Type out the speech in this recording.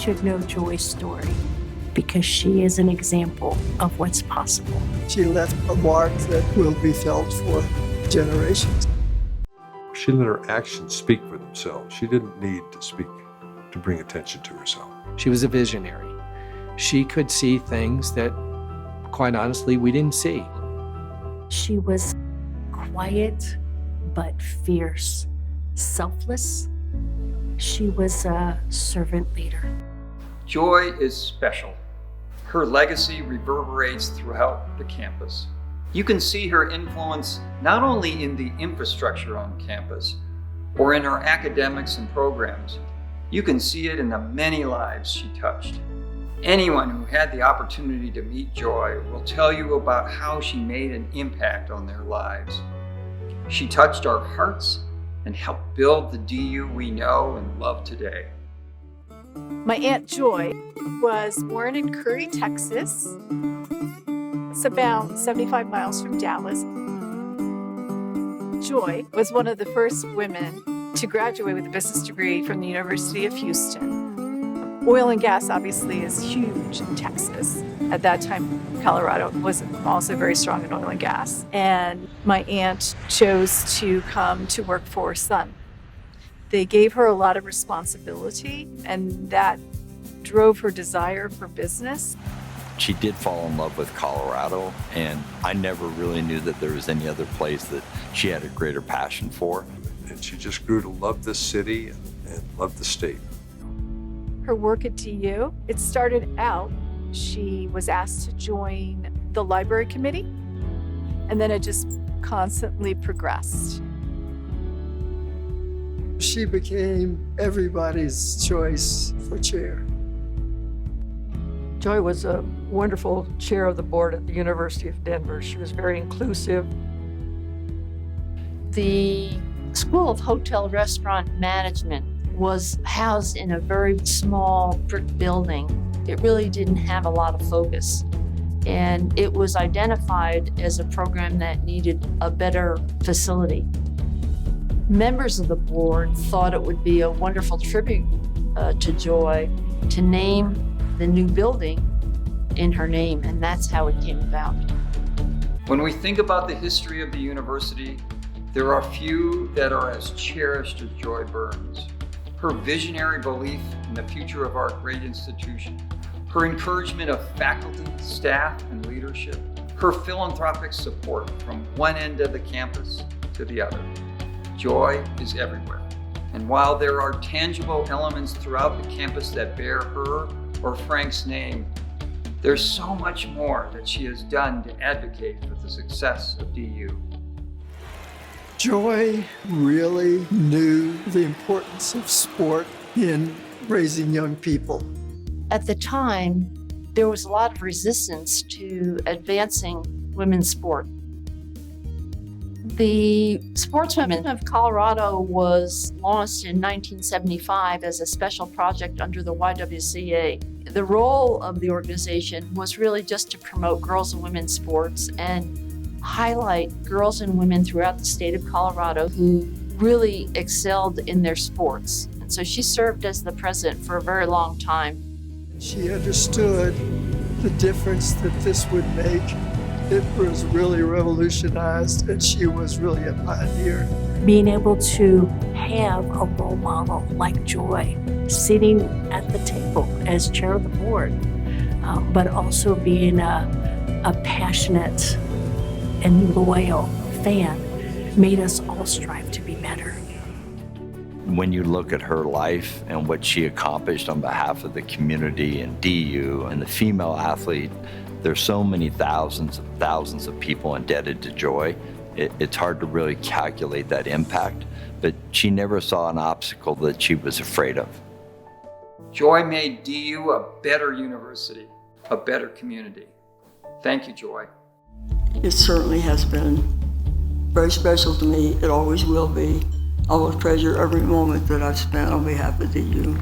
should know Joy's story because she is an example of what's possible. She left a mark that will be felt for generations. She let her actions speak for themselves. She didn't need to speak to bring attention to herself. She was a visionary. She could see things that, quite honestly, we didn't see. She was quiet but fierce, selfless. She was a servant leader. Joy is special. Her legacy reverberates throughout the campus. You can see her influence not only in the infrastructure on campus or in our academics and programs, you can see it in the many lives she touched. Anyone who had the opportunity to meet Joy will tell you about how she made an impact on their lives. She touched our hearts and helped build the DU we know and love today. My Aunt Joy was born in Curry, Texas. It's about 75 miles from Dallas. Joy was one of the first women to graduate with a business degree from the University of Houston. Oil and gas obviously is huge in Texas. At that time, Colorado was also very strong in oil and gas. And my aunt chose to come to work for her son. They gave her a lot of responsibility, and that drove her desire for business. She did fall in love with Colorado, and I never really knew that there was any other place that she had a greater passion for. And she just grew to love this city and love the state. Her work at DU, it started out, she was asked to join the library committee, and then it just constantly progressed. She became everybody's choice for chair. Joy was a wonderful chair of the board at the University of Denver. She was very inclusive. The School of Hotel Restaurant Management was housed in a very small brick building. It really didn't have a lot of focus. And it was identified as a program that needed a better facility. Members of the board thought it would be a wonderful tribute to Joy to name the new building in her name, and that's how it came about. When we think about the history of the university, there are few that are as cherished as Joy Burns. Her visionary belief in the future of our great institution, her encouragement of faculty, staff, and leadership, her philanthropic support from one end of the campus to the other. Joy is everywhere. And while there are tangible elements throughout the campus that bear her or Frank's name, there's so much more that she has done to advocate for the success of DU. Joy really knew the importance of sport in raising young people. At the time, there was a lot of resistance to advancing women's sport. The Sportswomen of Colorado was launched in 1975 as a special project under the YWCA. The role of the organization was really just to promote girls and women's sports and highlight girls and women throughout the state of Colorado who really excelled in their sports. And so she served as the president for a very long time. She understood the difference that this would make. It was really revolutionized, and she was really a pioneer. Being able to have a role model like Joy sitting at the table as chair of the board, but also being a passionate and loyal fan made us all strive to be better. When you look at her life and what she accomplished on behalf of the community and DU and the female athlete, there's so many thousands of people indebted to Joy. It's hard to really calculate that impact, but she never saw an obstacle that she was afraid of. Joy made DU a better university, a better community. Thank you, Joy. It certainly has been very special to me. It always will be. I will treasure every moment that I've spent on behalf of DU.